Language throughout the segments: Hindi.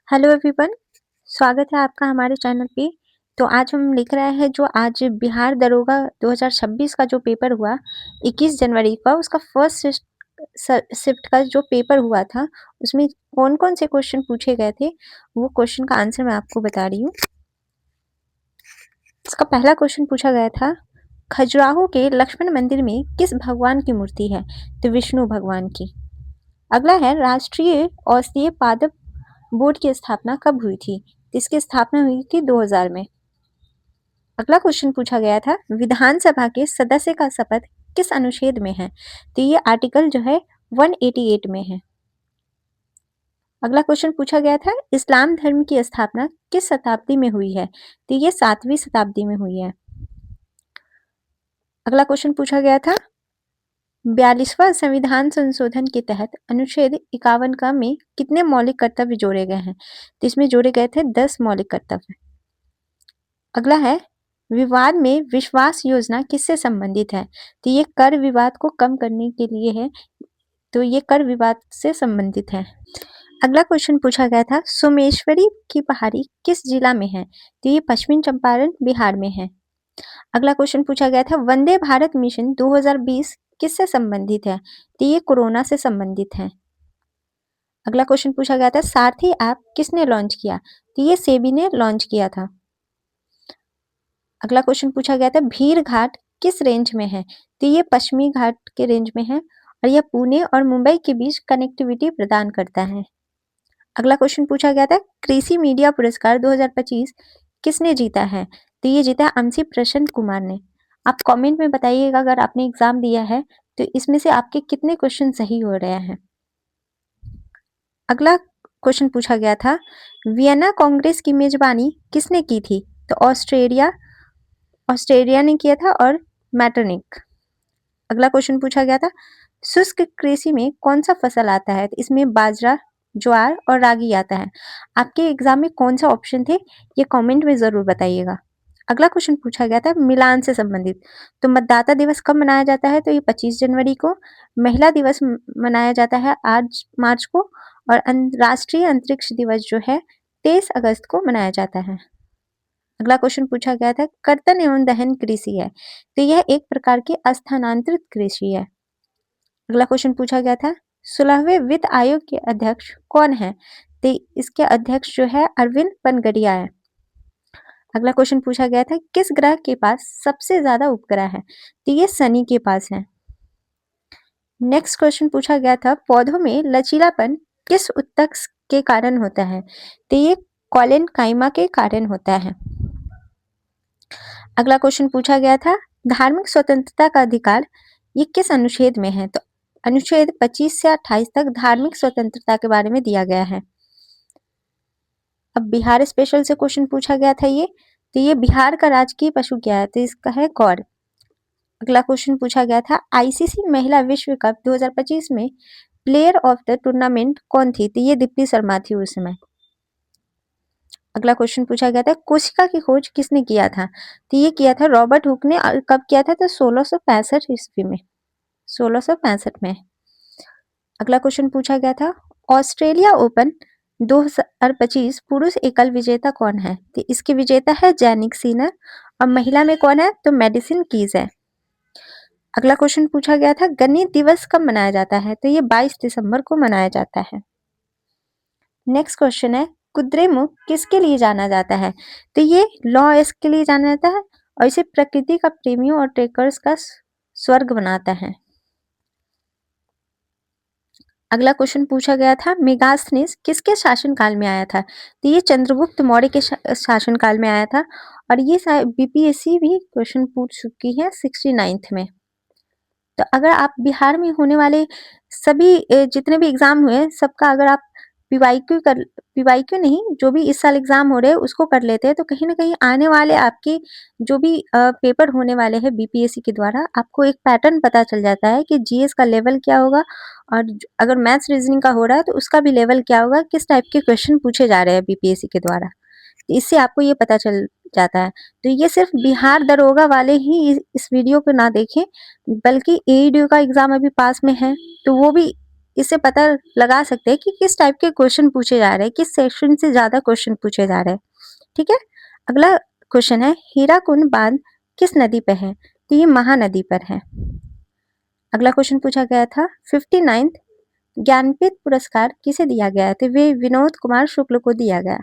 हेलो एवरीवन, स्वागत है आपका हमारे चैनल पे। तो आज हम लिख रहे हैं जो आज बिहार दरोगा 2026 का जो पेपर हुआ 21 जनवरी का, उसका फर्स्ट शिफ्ट का जो पेपर हुआ था, उसमें कौन-कौन से क्वेश्चन पूछे गए थे, वो क्वेश्चन का आंसर मैं आपको बता रही हूँ। इसका पहला क्वेश्चन पूछा गया था, खजुराहो के लक्ष्मण मंदिर में किस भगवान की मूर्ति है? तो विष्णु भगवान की। अगला है, राष्ट्रीय औषधीय पादप बोर्ड की स्थापना कब हुई थी? तो इसकी स्थापना हुई थी 2000 में। अगला क्वेश्चन पूछा गया था, विधानसभा के सदस्य का शपथ किस अनुच्छेद में है? तो ये आर्टिकल जो है 188 में है। अगला क्वेश्चन पूछा गया था, इस्लाम धर्म की स्थापना किस शताब्दी में हुई है? तो ये 7वीं शताब्दी में हुई है। अगला क्वेश्चन पूछा गया था, 42वां संविधान संशोधन के तहत अनुच्छेद 51 का में कितने मौलिक कर्तव्य जोड़े गए हैं? तो इसमें जोड़े गए थे 10 मौलिक कर्तव्य। अगला है, विवाद में विश्वास योजना किससे संबंधित है? तो ये कर विवाद को कम करने के लिए है, तो ये कर विवाद से संबंधित है। अगला क्वेश्चन पूछा गया था, सोमेश्वरी की पहाड़ी किस जिला में है? तो ये पश्चिमी चंपारण बिहार में है। अगला क्वेश्चन पूछा गया था, वंदे भारत मिशन 2020 किससे संबंधित है? तो ये कोरोना से संबंधित है। अगला क्वेश्चन पूछा गया था, सारथी ऐप किसने लॉन्च किया? तो ये सेबी ने लॉन्च किया था। अगला क्वेश्चन पूछा गया था, भीर घाट किस रेंज में है? तो ये पश्चिमी घाट के रेंज में है और यह पुणे और मुंबई के बीच कनेक्टिविटी प्रदान करता है। अगला क्वेश्चन पूछा गया था, कृषि मीडिया पुरस्कार 2025 किसने जीता है? तो ये जीता अंशी प्रसन्न कुमार ने। आप कमेंट में बताइएगा अगर आपने एग्जाम दिया है तो इसमें से आपके कितने क्वेश्चन सही हो रहे हैं। अगला क्वेश्चन पूछा गया था, वियना कांग्रेस की मेजबानी किसने की थी? तो ऑस्ट्रेलिया ने किया था और मैटरनिक। अगला क्वेश्चन पूछा गया था, शुष्क कृषि में कौन सा फसल आता है? तो इसमें बाजरा, ज्वार और रागी आता है। आपके एग्जाम में कौन सा ऑप्शन थे, ये कमेंट में जरूर बताइएगा। अगला क्वेश्चन पूछा गया था, मिलान से संबंधित, तो मतदाता दिवस कब मनाया जाता है? तो ये 25 जनवरी को। महिला दिवस मनाया जाता है 8 मार्च को और राष्ट्रीय अंतरिक्ष दिवस जो है 23 अगस्त को मनाया जाता है। अगला क्वेश्चन पूछा गया था, कर्तन एवं दहन कृषि है, तो यह एक प्रकार की स्थानांतरित कृषि है। अगला क्वेश्चन पूछा गया था, 16वें वित्त आयोग के अध्यक्ष कौन है? तो इसके अध्यक्ष जो है अरविंद पनगड़िया है। अगला क्वेश्चन पूछा गया था, किस ग्रह के पास सबसे ज्यादा उपग्रह है? तो ये शनि के पास है। नेक्स्ट क्वेश्चन पूछा गया था, पौधों में लचीलापन किस उत्तक के कारण होता है? तो ये कॉलेन काइमा के कारण होता है। अगला क्वेश्चन पूछा गया था, धार्मिक स्वतंत्रता का अधिकार ये किस अनुच्छेद में है? तो अनुच्छेद 25 से 28 तक धार्मिक स्वतंत्रता के बारे में दिया गया है। अब बिहार स्पेशल से क्वेश्चन पूछा गया था ये, तो ये बिहार का राजकीय पशु क्या है? तो इसका है गौर। अगला क्वेश्चन पूछा गया था, आईसीसी महिला विश्व कप 2025 में प्लेयर ऑफ द टूर्नामेंट कौन थी? तो ये दीप्ति शर्मा थी उस समय। अगला क्वेश्चन पूछा गया था, कोशिका की खोज किसने किया था? तो ये किया था रॉबर्ट हुक ने। और कब किया था? तो 1665 ईस्वी में, 1665 में। अगला क्वेश्चन पूछा गया था, ऑस्ट्रेलिया ओपन 2025 पुरुष एकल विजेता कौन है? तो इसके विजेता है जैनिक सिनर और महिला में कौन है? तो मेडिसिन कीज है। अगला क्वेश्चन पूछा गया था, गणित दिवस कब मनाया जाता है? तो ये 22 दिसंबर को मनाया जाता है। नेक्स्ट क्वेश्चन है, कुद्रेमुख किसके लिए जाना जाता है? तो ये लॉ के लिए जाना जाता है और इसे प्रकृति का प्रेमियों और ट्रेकर्स का स्वर्ग बनाता है। अगला क्वेश्चन पूछा गया था, मेगास्थनीज किसके शासनकाल में आया था? तो ये चंद्रगुप्त मौर्य के शासनकाल में आया था और ये बीपीएससी भी क्वेश्चन पूछ चुकी है 69th में। तो अगर आप बिहार में होने वाले सभी जितने भी एग्जाम हुए सबका अगर आप पीवाईक्यू नहीं, जो भी इस साल एग्जाम हो रहे हैं उसको कर लेते हैं तो कहीं ना कहीं आने वाले आपके जो भी पेपर होने वाले हैं बीपीएससी के द्वारा आपको एक पैटर्न पता चल जाता है कि जीएस का लेवल क्या होगा और अगर मैथ्स रीजनिंग का हो रहा है तो उसका भी लेवल क्या होगा, किस टाइप के क्वेश्चन पूछे जा रहे हैं बीपीएससी के द्वारा। इससे आपको ये पता चल जाता है। तो ये सिर्फ बिहार दरोगा वाले ही इस वीडियो को ना देखें, बल्कि एईडीयू का एग्जाम अभी पास में है तो वो भी इससे पता लगा सकते हैं कि किस टाइप के क्वेश्चन पूछे जा रहे हैं, किस सेक्शन से ज़्यादा क्वेश्चन पूछे जा रहे हैं। ठीक है, अगला क्वेश्चन है, हीराकुंड बांध किस नदी पे है? तो ये महानदी पर है। अगला क्वेश्चन पूछा गया था, 59th ज्ञानपीठ पुरस्कार किसे दिया गया? तो वे विनोद कुमार शुक्ल को दिया गया।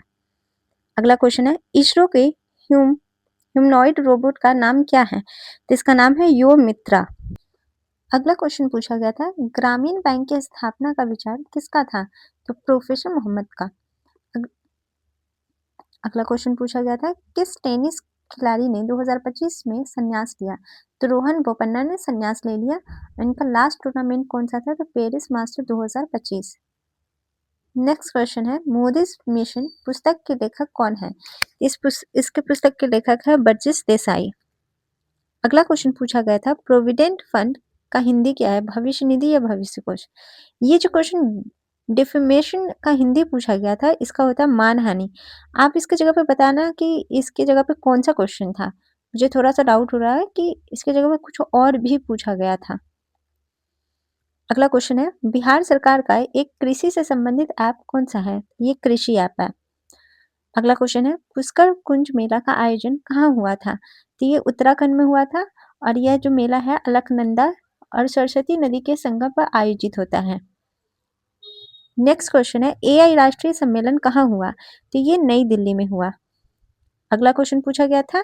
अगला क्वेश्चन है, इसरो के ह्यूमनॉइड रोबोट का नाम क्या है? तो इसका नाम है यो मित्रा। अगला क्वेश्चन पूछा गया था, ग्रामीण बैंक की स्थापना का विचार किसका था? तो प्रोफेसर मोहम्मद का। अगला क्वेश्चन पूछा गया था, किस टेनिस खिलाड़ी ने 2025 में संन्यास लिया? तो रोहन बोपन्ना ने संन्यास ले लिया। इनका लास्ट टूर्नामेंट कौन सा था? तो पेरिस मास्टर 2025। नेक्स्ट क्वेश्चन है, मोदीज मिशन पुस्तक के लेखक कौन है? इसके पुस्तक के लेखक है बर्जिस देसाई। अगला क्वेश्चन पूछा गया था, प्रोविडेंट फंड का हिंदी क्या है? भविष्य निधि या भविष्य कोष? ये जो क्वेश्चन डिफेमेशन का हिंदी पूछा गया था, इसका होता है मानहानि। आप इसके जगह पे बताना कि इसके जगह पे कौन सा क्वेश्चन था। मुझे थोड़ा सा डाउट हो रहा है कि इसके जगह पे कुछ और भी पूछा गया था। अगला क्वेश्चन है, बिहार सरकार का एक कृषि से संबंधित ऐप कौन सा है? ये कृषि ऐप है। अगला क्वेश्चन है, पुष्कर कुंज मेला का आयोजन कहाँ हुआ था? तो ये उत्तराखंड में हुआ था और यह जो मेला है अलकनंदा और सरस्वती नदी के संगम पर आयोजित होता है। नेक्स्ट क्वेश्चन है, एआई राष्ट्रीय सम्मेलन कहाँ हुआ? तो ये नई दिल्ली में हुआ। अगला क्वेश्चन पूछा गया था,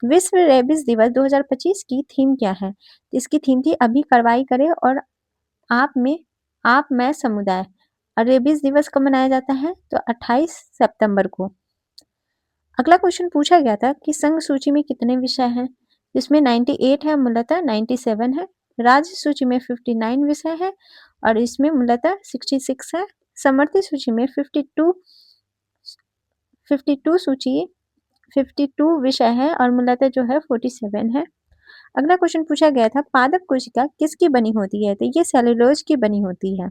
विश्व रेबीज दिवस 2025 की थीम क्या है? इसकी थीम थी अभी कार्रवाई करें और आप मैं समुदाय। और रेबीज दिवस कब मनाया जाता है? तो 28 सितंबर को। अगला क्वेश्चन पूछा गया था कि संघ सूची में कितने विषय हैं? इसमें 98 है, मूलतः 97 है। राज्य सूची में 59 विषय है और इसमें मूलतः 66 है। समर्थित सूची में 52 विषय है और मूलतः जो है 47 है। अगला क्वेश्चन पूछा गया था, पादप कोशिका किसकी बनी होती है? तो ये सेलुलोज की बनी होती है।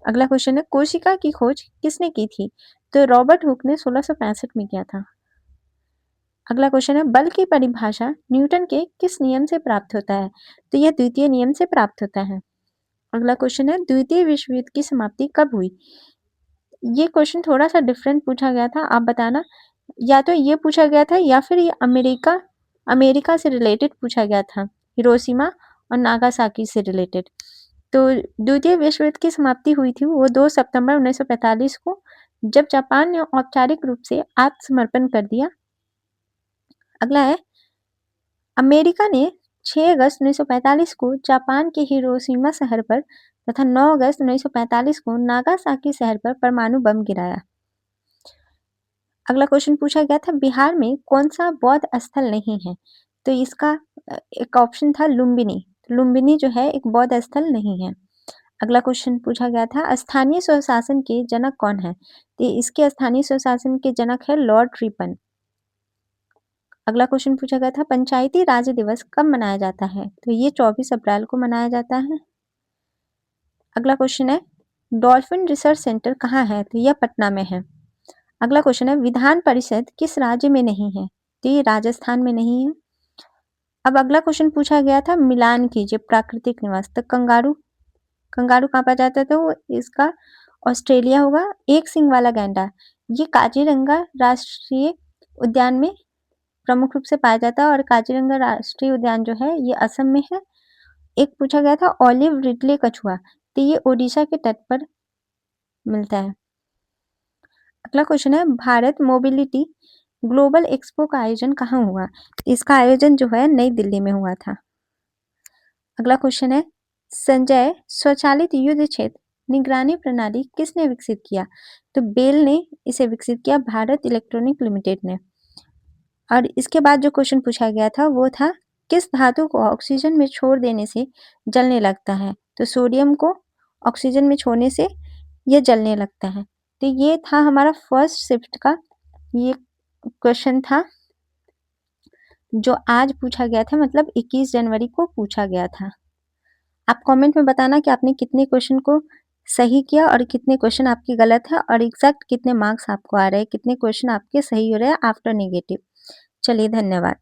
अगला क्वेश्चन है, कोशिका की खोज किसने की थी? तो रॉबर्ट हुक ने 1665 में किया था। अगला क्वेश्चन है, बल की परिभाषा न्यूटन के किस नियम से प्राप्त होता है? तो यह द्वितीय नियम से प्राप्त होता है। अगला क्वेश्चन है, द्वितीय विश्व युद्ध की समाप्ति कब हुई? ये क्वेश्चन थोड़ा सा डिफरेंट पूछा गया था, आप बताना। या तो ये पूछा गया था या फिर ये अमेरिका से रिलेटेड पूछा गया था, हिरोशिमा और नागासाकी से रिलेटेड। तो द्वितीय विश्व युद्ध की समाप्ति हुई थी वो 2 सितंबर 1945 को, जब जापान ने औपचारिक रूप से आत्मसमर्पण कर दिया। अगला है, अमेरिका ने 6 अगस्त 1945 को जापान के हिरोशिमा शहर पर तथा 9 अगस्त 1945 को नागासाकी शहर पर परमाणु बम गिराया। अगला क्वेश्चन पूछा गया था, बिहार में कौन सा बौद्ध स्थल नहीं है? तो इसका एक ऑप्शन था लुम्बिनी। लुम्बिनी जो है एक बौद्ध स्थल नहीं है। अगला क्वेश्चन पूछा गया था, स्थानीय स्वशासन के जनक कौन है? तो इसके स्थानीय स्वशासन के जनक है लॉर्ड रिपन। अगला क्वेश्चन पूछा गया था, पंचायती राज दिवस कब मनाया जाता है? तो ये 24 अप्रैल को मनाया जाता है। अगला क्वेश्चन है, डॉल्फिन रिसर्च सेंटर कहाँ है? तो यह पटना में है। अगला क्वेश्चन है, विधान परिषद किस राज्य में नहीं है? तो ये राजस्थान में नहीं है। अब अगला क्वेश्चन पूछा गया था, मिलान कीजिए प्राकृतिक निवास। तो कंगारू कहाँ पाया जाता है? तो इसका ऑस्ट्रेलिया होगा। एक सींग वाला गैंडा ये काजीरंगा राष्ट्रीय उद्यान में प्रमुख रूप से पाया जाता है और काजीरंगा राष्ट्रीय उद्यान जो है ये असम में है। एक पूछा गया था, ऑलिव रिडले कछुआ, तो ये ओडिशा के तट पर मिलता है। अगला क्वेश्चन है, भारत मोबिलिटी ग्लोबल एक्सपो का आयोजन कहाँ हुआ? इसका आयोजन जो है नई दिल्ली में हुआ था। अगला क्वेश्चन है, संजय स्वचालित युद्ध क्षेत्र निगरानी प्रणाली किसने विकसित किया? तो बेल ने इसे विकसित किया, भारत इलेक्ट्रॉनिक लिमिटेड ने। और इसके बाद जो क्वेश्चन पूछा गया था वो था, किस धातु को ऑक्सीजन में छोड़ देने से जलने लगता है? तो सोडियम को ऑक्सीजन में छोड़ने से यह जलने लगता है। तो ये था हमारा फर्स्ट शिफ्ट का ये क्वेश्चन था जो आज पूछा गया था, मतलब 21 जनवरी को पूछा गया था। आप कमेंट में बताना कि आपने कितने क्वेश्चन को सही किया और कितने क्वेश्चन आपके गलत है और एग्जैक्ट कितने मार्क्स आपको आ रहे हैं, कितने क्वेश्चन आपके सही हो रहे हैं आफ्टर नेगेटिव। चलिए, धन्यवाद।